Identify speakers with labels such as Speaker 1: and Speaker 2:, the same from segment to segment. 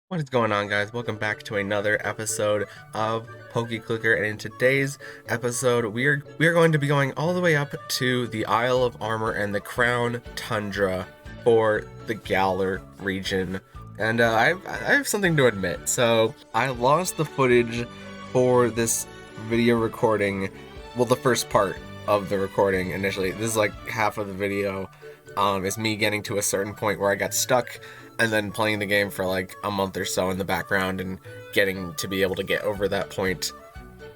Speaker 1: What is going on, guys? Welcome back to another episode of Pokeclicker, and in today's episode, we are going to be going all the way up to the Isle of Armor and the Crown Tundra for the Galar region. And I have something to admit. So I lost the footage for this video recording. Well, the first part of the recording initially. This is like half of the video. Is me getting to a certain point where I got stuck, and then playing the game for like a month or so in the background and getting to be able to get over that point.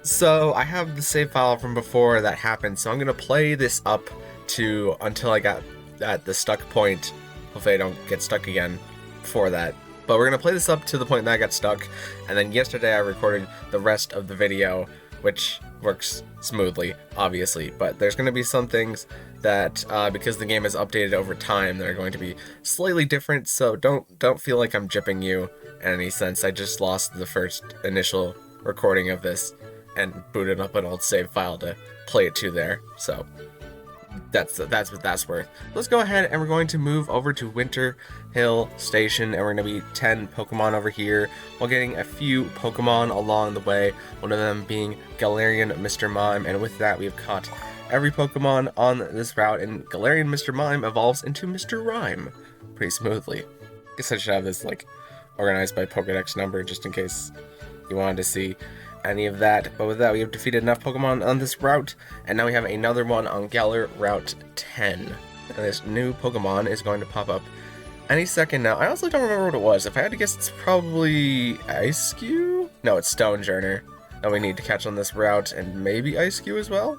Speaker 1: So I have the save file from before that happened, so I'm gonna play this up to until I got at the stuck point. Hopefully I don't get stuck again before that. But we're gonna play this up to the point that I got stuck, and then yesterday I recorded the rest of the video, which works smoothly, obviously, but there's going to be some things that, because the game is updated over time, that are going to be slightly different, so don't feel like I'm jipping you in any sense. I just lost the first initial recording of this and booted up an old save file to play it to there, so that's what that's worth. Let's go ahead and we're going to move over to Winter Hill Station, and we're going to be 10 Pokemon over here while getting a few Pokemon along the way, one of them being Galarian Mr. Mime, and with that we have caught every Pokemon on this route, and Galarian Mr. Mime evolves into Mr. Rhyme pretty smoothly. I guess I should have this like organized by Pokedex number just in case you wanted to see any of that. But with that, we have defeated enough Pokemon on this route, and now we have another one on Galar Route 10. And this new Pokemon is going to pop up any second now. I honestly don't remember what it was. If I had to guess, it's probably Ice-Q? No, it's Stonejourner that we need to catch on this route, and maybe Ice-Q as well?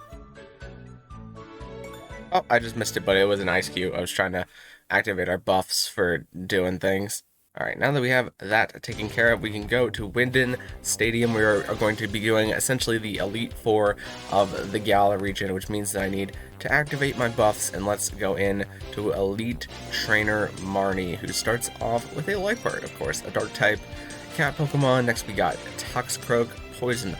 Speaker 1: Oh, I just missed it, but it was an Ice-Q. I was trying to activate our buffs for doing things. Alright, now that we have that taken care of, we can go to Windon Stadium. We are going to be doing essentially the Elite Four of the Galar region, which means that I need to activate my buffs, and let's go in to Elite Trainer Marnie, who starts off with a Life Bird, of course, a Dark type cat Pokemon. Next we got Toxicroak, Poison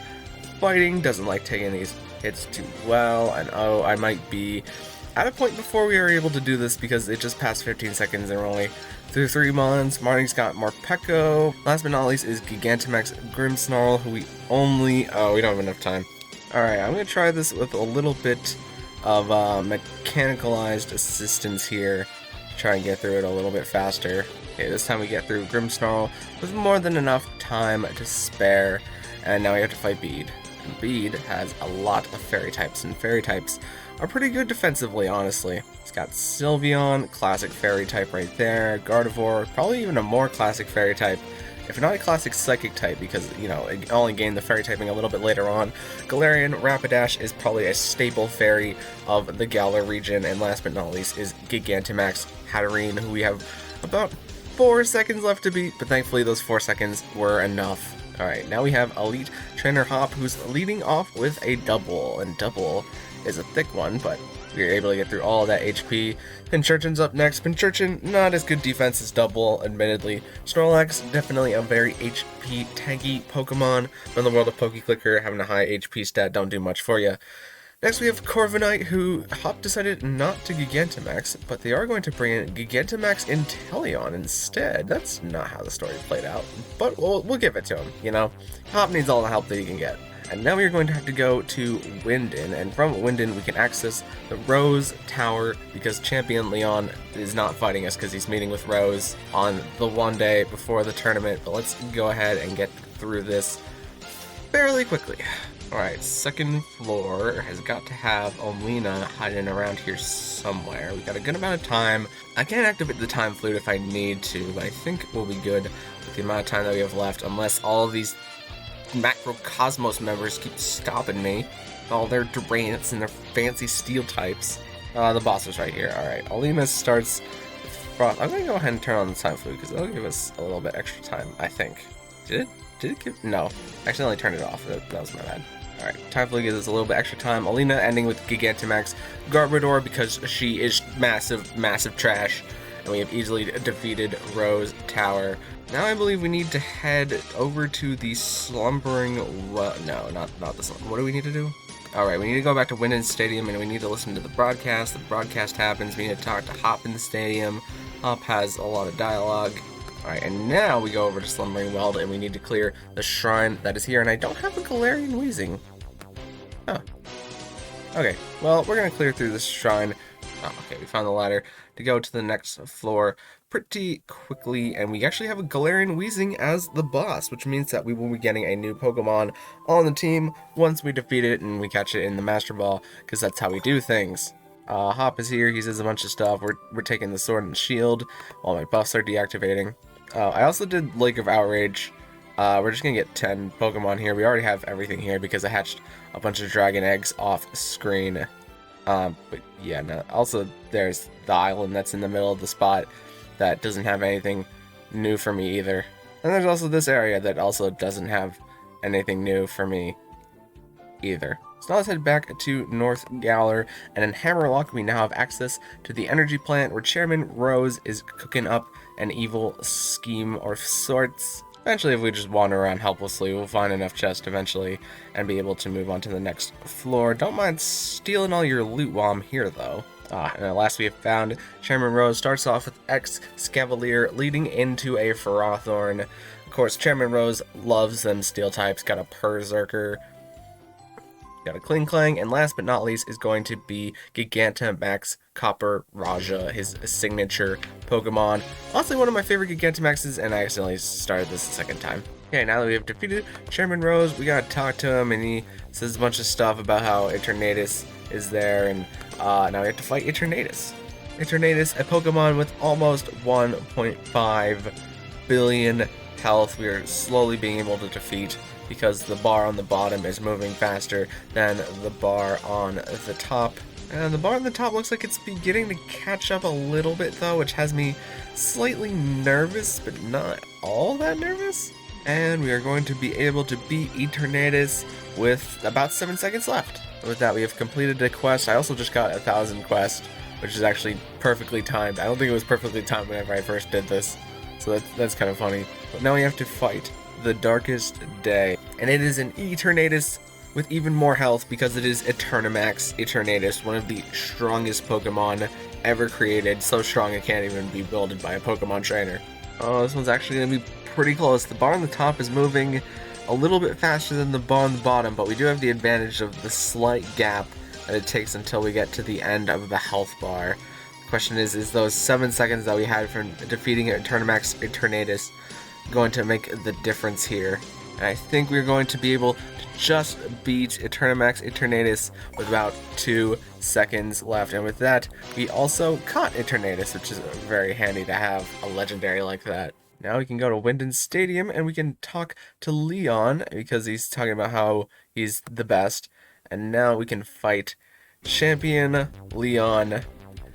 Speaker 1: Fighting, doesn't like taking these hits too well, and oh, I might be at a point before we are able to do this because it just passed 15 seconds and we're only through 3 Mons. Marnie's got Morpeko. Last but not least is Gigantamax Grimmsnarl, who we only... Oh, we don't have enough time. Alright, I'm going to try this with a little bit of mechanicalized assistance here to try and get through it a little bit faster. Okay, this time we get through Grimmsnarl with more than enough time to spare, and now we have to fight Bede. And Bede has a lot of fairy types, and fairy types are pretty good defensively, honestly. It's got Sylveon, classic fairy type right there, Gardevoir, probably even a more classic fairy type, if not a classic psychic type, because, you know, it only gained the fairy typing a little bit later on. Galarian Rapidash is probably a staple fairy of the Galar region, and last but not least is Gigantamax Hatterene, who we have about 4 seconds left to beat, but thankfully those 4 seconds were enough. Alright, now we have Elite Trainer Hop, who's leading off with a double, and double is a thick one, but we are able to get through all of that HP. Pincurchin's up next. Pincurchin, not as good defense as Double, admittedly. Snorlax, definitely a very HP tanky Pokemon, but in the world of Pokeclicker, having a high HP stat don't do much for you. Next we have Corviknight, who Hop decided not to Gigantamax, but they are going to bring in Gigantamax Inteleon instead. That's not how the story played out, but we'll give it to him, you know? Hop needs all the help that he can get. And now we are going to have to go to Windon, and from Windon we can access the Rose Tower, because Champion Leon is not fighting us because he's meeting with Rose on the one day before the tournament, but let's go ahead and get through this fairly quickly. Alright, second floor has got to have Olina hiding around here somewhere. We got a good amount of time. I can activate the Time Flute if I need to, but I think we'll be good with the amount of time that we have left, unless all of these Macrocosmos members keep stopping me with all their Durants and their fancy steel types. The boss is right here. Alright, Olina starts with Frost. I'm gonna go ahead and turn on the Time Flute because it'll give us a little bit extra time, I think. Did it give... No. I accidentally turned it off. That was my bad. Alright, Time Flute gives us a little bit extra time. Olina ending with Gigantamax Garbodor because she is massive, massive trash. And we have easily defeated Rose Tower. Now I believe we need to head over to the Slumbering Weald. No, not this one. What do we need to do? Alright, we need to go back to Windon Stadium and we need to listen to the broadcast. The broadcast happens. We need to talk to Hop in the stadium. Hop has a lot of dialogue. Alright, and now we go over to Slumbering Weald, and we need to clear the shrine that is here, and I don't have a Galarian Wheezing. Huh. Okay, well, we're gonna clear through this shrine. Oh, okay, we found the ladder to go to the next floor pretty quickly, and we actually have a Galarian Wheezing as the boss, which means that we will be getting a new Pokemon on the team once we defeat it and we catch it in the Master Ball, because that's how we do things. Hop is here, he says a bunch of stuff. We're taking the Sword and Shield while my buffs are deactivating. I also did Lake of Outrage. We're just gonna get 10 Pokemon here. We already have everything here because I hatched a bunch of dragon eggs off screen. But yeah, no. Also, there's the island that's in the middle of the spot that doesn't have anything new for me either. And there's also this area that also doesn't have anything new for me either. So now let's head back to North Galar, and in Hammerlock we now have access to the energy plant where Chairman Rose is cooking up an evil scheme or sorts. Eventually, if we just wander around helplessly, we'll find enough chests eventually and be able to move on to the next floor. Don't mind stealing all your loot while I'm here, though. And at last we have found Chairman Rose starts off with Excavalier leading into a Ferrothorn. Of course, Chairman Rose loves them steel types, got a Berserker, got a Klinklang, and last but not least is going to be Gigantamax Copper Raja, his signature Pokemon. Honestly, one of my favorite Gigantamaxes, and I accidentally started this a second time. Okay, now that we have defeated Chairman Rose, we gotta talk to him, and he says a bunch of stuff about how Eternatus is there, and now we have to fight Eternatus. Eternatus, a Pokemon with almost 1.5 billion health, we are slowly being able to defeat because the bar on the bottom is moving faster than the bar on the top. And the bar on the top looks like it's beginning to catch up a little bit though, which has me slightly nervous, but not all that nervous. And we are going to be able to beat Eternatus with about 7 seconds left. With that, we have completed the quest. I also just got 1,000 quest, which is actually perfectly timed. I don't think it was perfectly timed whenever I first did this, so that's kind of funny. But now we have to fight the Darkest Day, and it is an Eternatus with even more health because it is Eternamax Eternatus, one of the strongest Pokemon ever created, so strong it can't even be wielded by a Pokemon trainer. Oh, this one's actually going to be pretty close. The bar on the top is moving a little bit faster than the bar on the bottom, but we do have the advantage of the slight gap that it takes until we get to the end of the health bar. The question is those 7 seconds that we had from defeating Eternamax Eternatus going to make the difference here? And I think we're going to be able to just beat Eternamax Eternatus with about 2 seconds left. And with that, we also caught Eternatus, which is very handy to have a legendary like that. Now we can go to Windon Stadium and we can talk to Leon because he's talking about how he's the best. And now we can fight Champion Leon.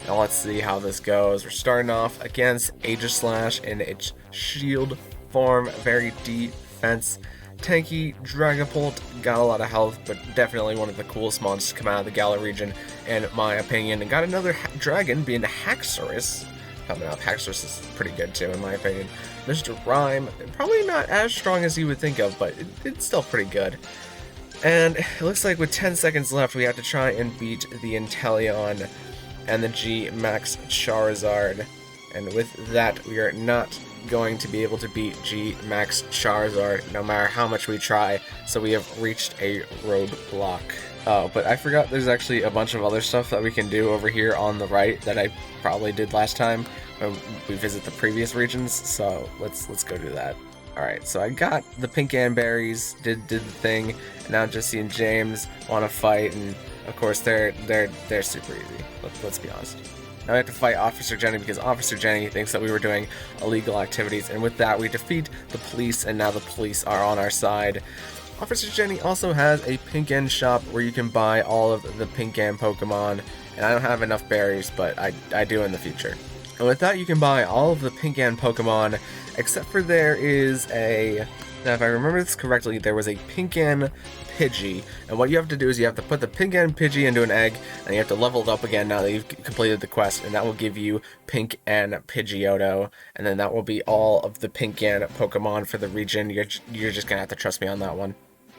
Speaker 1: Now let's see how this goes. We're starting off against Aegislash in its shield form, very defense tanky. Dragapult got a lot of health, but definitely one of the coolest monsters to come out of the Galar region, in my opinion. And got another dragon, being Haxorus, coming up. Haxorus is pretty good too, in my opinion. Mr. Rhyme, probably not as strong as you would think of, but it's still pretty good. And it looks like with 10 seconds left, we have to try and beat the Inteleon and the G-Max Charizard. And with that, we are not going to be able to beat G-Max Charizard no matter how much we try, so we have reached a roadblock. Oh, but I forgot there's actually a bunch of other stuff that we can do over here on the right that I probably did last time when we visit the previous regions, so let's go do that. Alright, so I got the Pinkan berries, did the thing, and now Jesse and James want to fight, and of course they're super easy, let's be honest. Now we have to fight Officer Jenny because Officer Jenny thinks that we were doing illegal activities, and with that we defeat the police, and now the police are on our side. Officer Jenny also has a Pinkan shop where you can buy all of the Pinkan Pokemon, and I don't have enough berries, but I do in the future. And with that you can buy all of the Pinkan Pokemon, except for there is a... Now if I remember this correctly, there was a Pinkan Pidgey, and what you have to do is you have to put the Pinkan Pidgey into an egg, and you have to level it up again now that you've completed the quest, and that will give you Pinkan Pidgeotto, and then that will be all of the Pinkan Pokemon for the region. You're just gonna have to trust me on that one.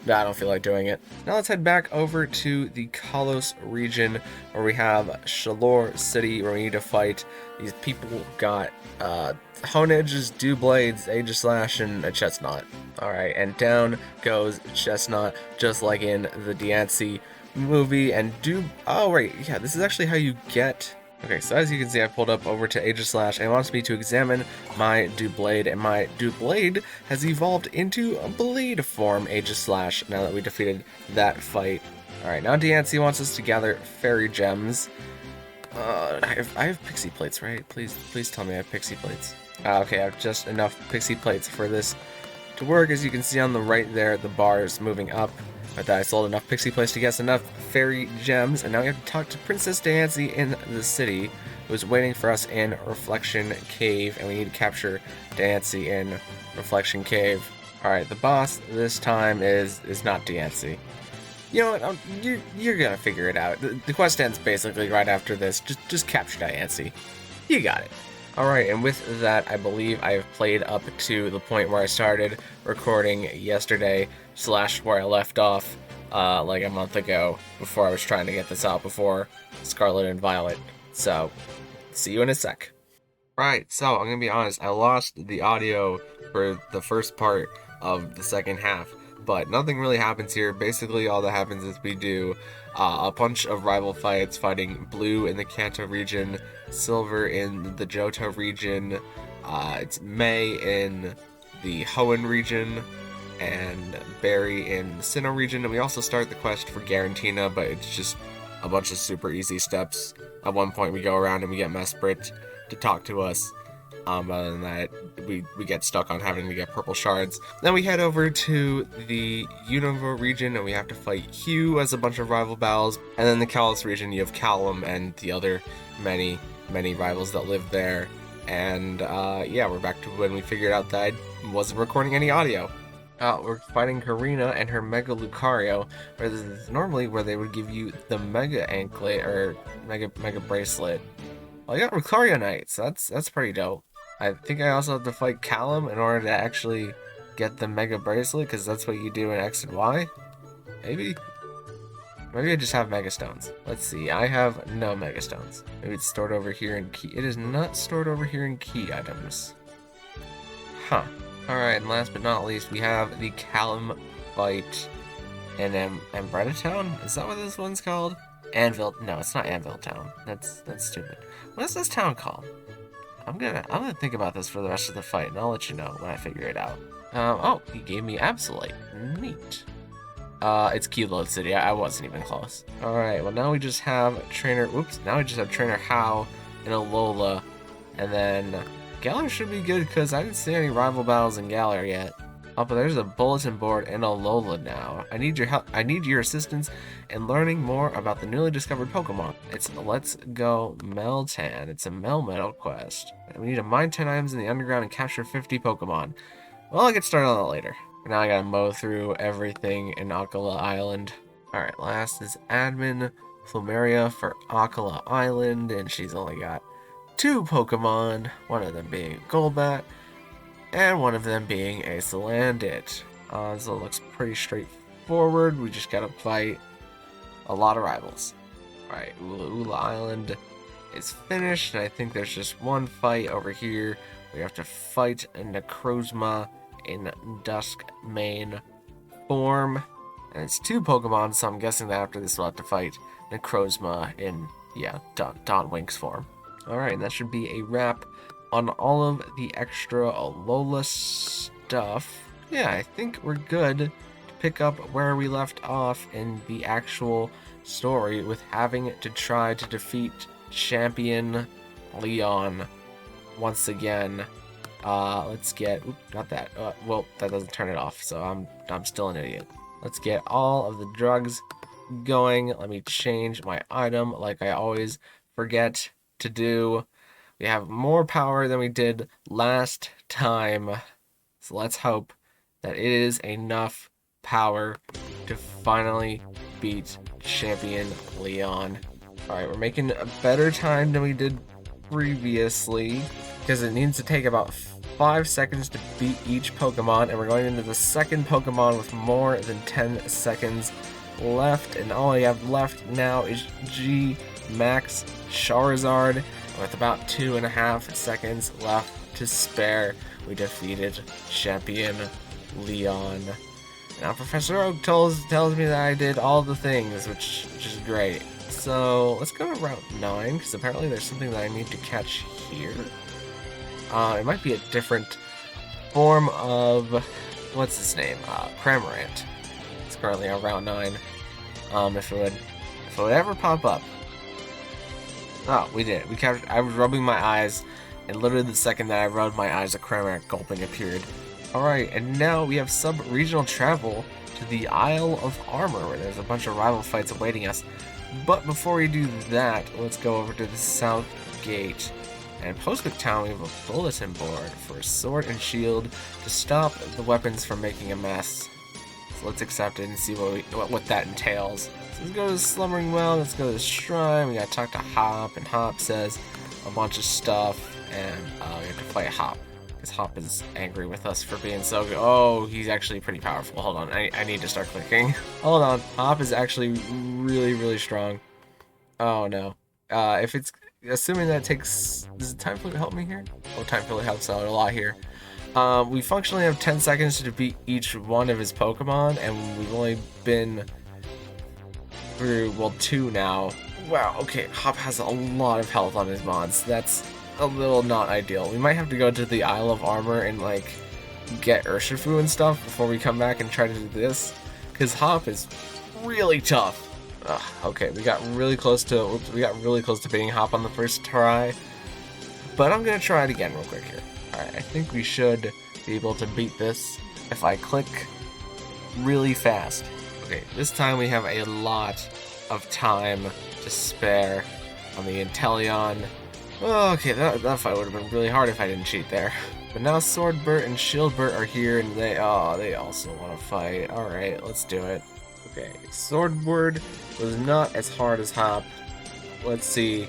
Speaker 1: No, I don't feel like doing it. Now let's head back over to the Kalos region where we have Shalor City where we need to fight these people who got Honedges, Blades, Aegislash, and a Chestnut. Alright, and down goes Chestnut just like in the Diancie movie, and oh right, yeah, this is actually how you get. Okay, so as you can see, I pulled up over to Aegislash, and it wants me to examine my Doublade, and my Doublade has evolved into a Blade form Aegislash now that we defeated that fight. Alright, now Diancie wants us to gather Fairy Gems. I have Pixie Plates, right? Please tell me I have Pixie Plates. Okay, I have just enough Pixie Plates for this to work. As you can see on the right there, the bar is moving up. But I sold enough Pixie Plates to get enough Fairy Gems, and now we have to talk to Princess Diancie in the city, who's waiting for us in Reflection Cave, and we need to capture Diancie in Reflection Cave. Alright, the boss this time is not Diancie. You know what, you're gonna figure it out. The quest ends basically right after this. Just capture Diancie. You got it. Alright, and with that, I believe I have played up to the point where I started recording yesterday, / where I left off like a month ago, before I was trying to get this out before Scarlet and Violet. So, see you in a sec. Right, so I'm gonna be honest, I lost the audio for the first part of the second half, but nothing really happens here. Basically, all that happens is we do a bunch of rival fights, fighting Blue in the Kanto region, Silver in the Johto region, it's May in the Hoenn region, and Barry in the Sinnoh region, and we also start the quest for Garantina, but it's just a bunch of super easy steps. At one point we go around and we get Mesprit to talk to us. Other than that, we get stuck on having to get purple shards. Then we head over to the Unova region and we have to fight Hugh as a bunch of rival battles. And then the Kalos region, you have Callum and the other many rivals that live there. And yeah, we're back to when we figured out that I wasn't recording any audio. We're fighting Karina and her Mega Lucario, where this is normally where they would give you the Mega Anklet or Mega Bracelet. Well, I got Lucario Knight, so that's pretty dope. I think I also have to fight Callum in order to actually get the Mega Bracelet, because that's what you do in X and Y? Maybe I just have Mega Stones. Let's see, I have no Mega Stones. Maybe it's stored over here in key. It is not stored over here in key items. Huh. Alright, and last but not least, we have the Callum fight in Ambretta Town? Is that what this one's called? Anvil. No, it's not Anvil Town. That's stupid. What is this town called? I'm gonna think about this for the rest of the fight, and I'll let you know when I figure it out. Oh, he gave me Absolute. Neat. It's Keylode City. I wasn't even close. Alright, well now we just have now we just have Trainer How and Alola, and then Galar should be good because I didn't see any rival battles in Galar yet. Oh, but there's a bulletin board and Alola now. I need your help. I need your assistance in learning more about the newly discovered Pokemon. It's Let's Go Meltan. It's a Melmetal quest. We need to mine 10 items in the underground and capture 50 Pokemon. Well, I'll get started on that later. Now I gotta mow through everything in Akala Island. Alright, last is Admin Plumeria for Akala Island, and she's only got 2 Pokemon, one of them being Golbat, and one of them being a Salandit. So it looks pretty straightforward. We just gotta fight a lot of rivals. Alright, Ula Island is finished, and I think there's just one fight over here. We have to fight a Necrozma in Dusk Mane form, and it's 2 Pokemon, so I'm guessing that after this we'll have to fight Necrozma in, yeah, Dawn Wink's form. Alright, and that should be a wrap on all of the extra Alola stuff. Yeah, I think we're good to pick up where we left off in the actual story, with having to try to defeat Champion Leon once again. Let's get, not that, well, that doesn't turn it off, so I'm still an idiot. Let's get all of the drugs going. Let me change my item like I always forget to do. We have more power than we did last time, so let's hope that it is enough power to finally beat Champion Leon. Alright, we're making a better time than we did previously, because it needs to take about 5 seconds to beat each Pokemon, and we're going into the second Pokemon with more than 10 seconds left, and all I have left now is G Max Charizard. With about 2.5 seconds left to spare, we defeated Champion Leon. Now Professor Oak tells me that I did all the things, which is great. So let's go to Route 9, because apparently there's something that I need to catch here. It might be a different form of, what's his name? Cramorant. It's currently on Route 9. If it would ever pop up. Oh, we did. We captured. I was rubbing my eyes, and literally the second that I rubbed my eyes, a Cramorant gulping appeared. Alright, and now we have sub-regional travel to the Isle of Armor, where there's a bunch of rival fights awaiting us. But before we do that, let's go over to the South Gate. And in Postcode Town, we have a bulletin board for Sword and Shield to stop the weapons from making a mess. So let's accept it and see what that entails. So let's go to the Slumbering Weald, let's go to the Shrine, we gotta talk to Hop, and Hop says a bunch of stuff, and we have to fight Hop. Because Hop is angry with us for being so good. Oh, he's actually pretty powerful. Hold on, I need to start clicking. Hold on, Hop is actually really, really strong. Oh no. If it's, assuming that it takes, does Time Flute help me here? Oh, Time Flute helps out a lot here. We functionally have 10 seconds to defeat each one of his Pokemon, and we've only been through, well, 2 now. Wow, okay, Hop has a lot of health on his mods. That's a little not ideal. We might have to go to the Isle of Armor and, like, get Urshifu and stuff before we come back and try to do this, because Hop is really tough. Ugh, okay, we got really close to beating Hop on the first try, but I'm gonna try it again real quick here. Alright, I think we should be able to beat this if I click really fast. Okay, this time we have a lot of time to spare on the Inteleon. Oh, okay, that fight would have been really hard if I didn't cheat there. But now Swordbert and Shieldbert are here, and they also want to fight. Alright, let's do it. Okay, Swordbert was not as hard as Hop. Let's see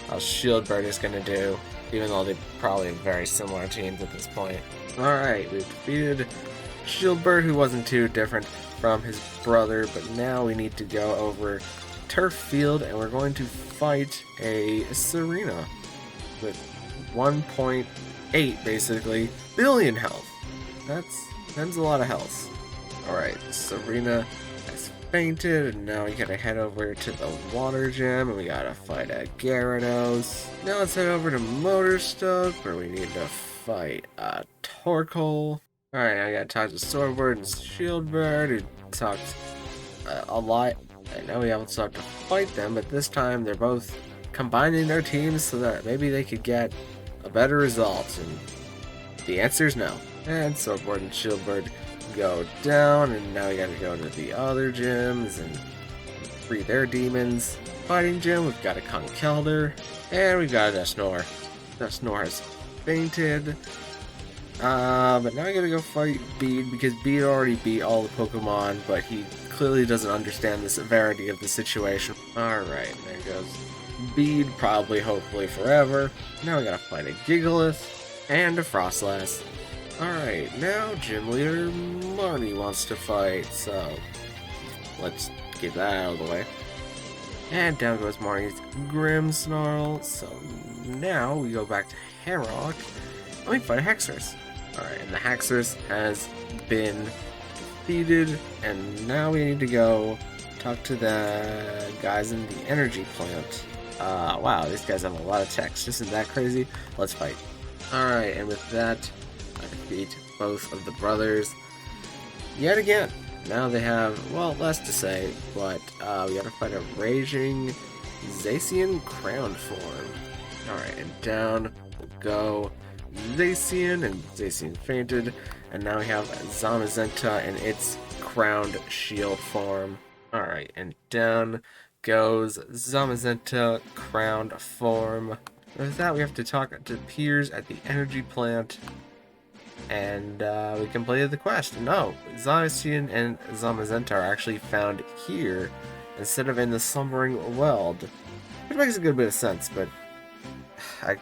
Speaker 1: how Shieldbert is going to do, even though they're probably very similar teams at this point. Alright, we've defeated Shieldbert, who wasn't too different from his brother, but now we need to go over Turf Field, and we're going to fight a Serena with 1.8, basically, billion health. That's a lot of health. Alright, Serena has fainted, and now we gotta head over to the water gym, and we gotta fight a Gyarados. Now let's head over to Motorstoke, where we need to fight a Torkoal. Alright, I gotta talk to Swordbird and Shieldbird, who talked a lot, and now we also have to fight them, but this time they're both combining their teams so that maybe they could get a better result, and the answer is no. And Swordbird and Shieldbird go down, and now we gotta go to the other gyms and free their demons. Fighting gym, we've got a Conkeldurr, and we've got a Dusknoir. Dusknoir has fainted. But now I gotta go fight Bede, because Bede already beat all the Pokemon, but he clearly doesn't understand the severity of the situation. Alright, there goes Bede, probably, hopefully, forever. Now we gotta fight a Gigalith and a Frostlass. Alright, now Gym Leader Marnie wants to fight, so let's get that out of the way. And down goes Marnie's Grimmsnarl, so now we go back to Hammerlock, and we fight a Hexorus. Alright, and the Hexorus has been defeated, and now we need to go talk to the guys in the energy plant. Wow, these guys have a lot of text. Isn't that crazy? Let's fight. Alright, and with that, I defeat both of the brothers yet again. Now they have, well, less to say, but we gotta fight a Raging Zacian Crowned form. Alright, and down we'll go Zacian, and Zacian fainted, and now we have Zamazenta in its Crowned Shield form. Alright, and down goes Zamazenta Crowned form. With that, we have to talk to Piers at the energy plant, and we completed the quest. No, Zacian and Zamazenta are actually found here instead of in the Slumbering Weald, which makes a good bit of sense, but I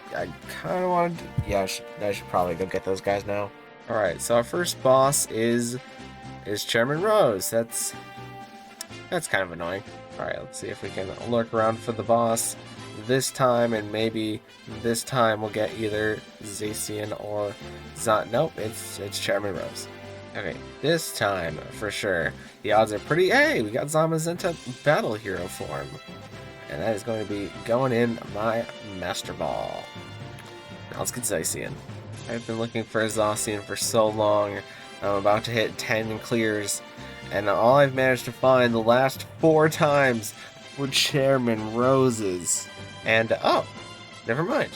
Speaker 1: kind of want to... Yeah, I should probably go get those guys now. Alright, so our first boss is Chairman Rose. That's kind of annoying. Alright, let's see if we can lurk around for the boss this time, and maybe this time we'll get either Zacian or Nope, it's Chairman Rose. Okay, this time, for sure, the odds are pretty... Hey, we got Zamazenta Battle Hero form. And that is going to be going in my Master Ball. Now let's get Zacian. I've been looking for a Zacian for so long. I'm about to hit 10 clears. And all I've managed to find the last 4 times were Chairman Roses. And, oh, never mind.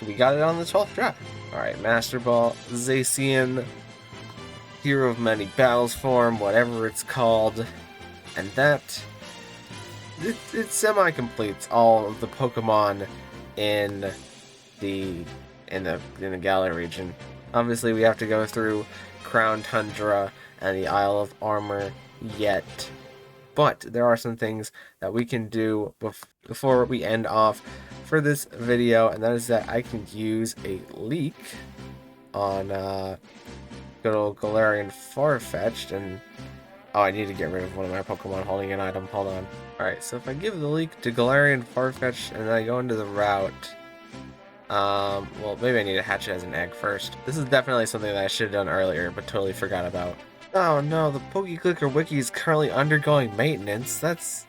Speaker 1: We got it on the 12th try. Alright, Master Ball, Zacian, Hero of Many Battles form, whatever it's called. And that... It semi-completes all of the Pokemon in the Galar region. Obviously, we have to go through Crown Tundra and the Isle of Armor yet, but there are some things that we can do before we end off for this video, and that is that I can use a leak on good old Galarian Farfetch'd, and oh, I need to get rid of one of my Pokemon holding an item. Hold on. Alright, so if I give the leak to Galarian Farfetch'd and then I go into the route, well, maybe I need to hatch it as an egg first. This is definitely something that I should have done earlier, but totally forgot about. Oh no, the Pokeclicker wiki is currently undergoing maintenance. That's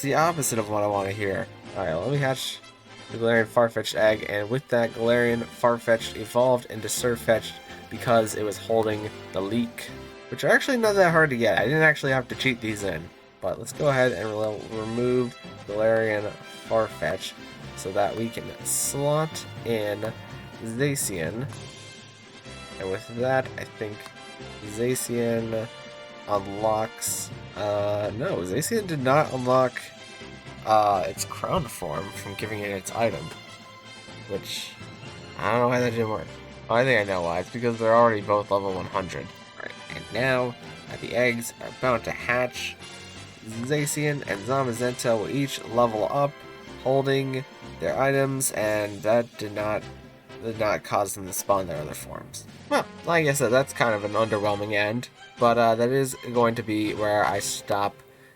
Speaker 1: the opposite of what I want to hear. Alright, let me hatch the Galarian Farfetch'd egg, and with that, Galarian Farfetch'd evolved into Surfetch'd because it was holding the leak, which are actually not that hard to get. I didn't actually have to cheat these in. But let's go ahead and remove Galarian Farfetch'd so that we can slot in Zacian. And with that, I think Zacian unlocks... no, Zacian did not unlock its crown form from giving it its item. Which, I don't know why that didn't work. Oh, I think I know why. It's because they're already both level 100. Alright, and now that the eggs are about to hatch, Zacian and Zamazenta will each level up, holding their items, and that did not cause them to spawn their other forms. Well, like I said, that's kind of an underwhelming end, but that is going to be where I stop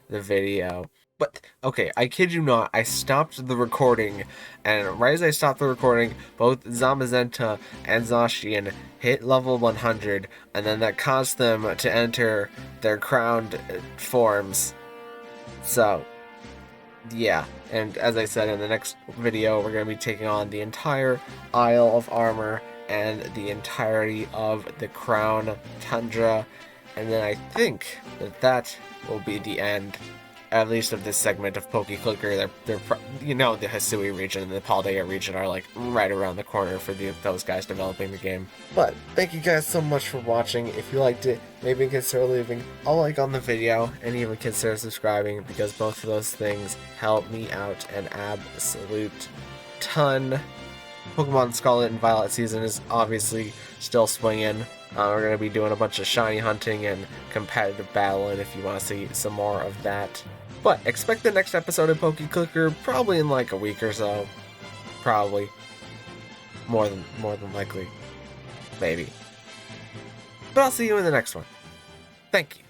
Speaker 1: the video. But, okay, I kid you not, I stopped the recording, and right as I stopped the recording, both Zamazenta and Zacian hit level 100, and then that caused them to enter their crowned forms. So, yeah, and as I said, in the next video, we're going to be taking on the entire Isle of Armor and the entirety of the Crown Tundra, and then I think that will be the end, at least of this segment of Pokeclicker. They're you know, the Hisui region and the Paldea region are like right around the corner for those guys developing the game. But thank you guys so much for watching. If you liked it, maybe consider leaving a like on the video and even consider subscribing, because both of those things help me out an absolute ton. Pokemon Scarlet and Violet season is obviously still swinging. We're going to be doing a bunch of shiny hunting and competitive battling if you want to see some more of that. But expect the next episode of Pokeclicker probably in like a week or so. Probably. More than likely. Maybe. But I'll see you in the next one. Thank you.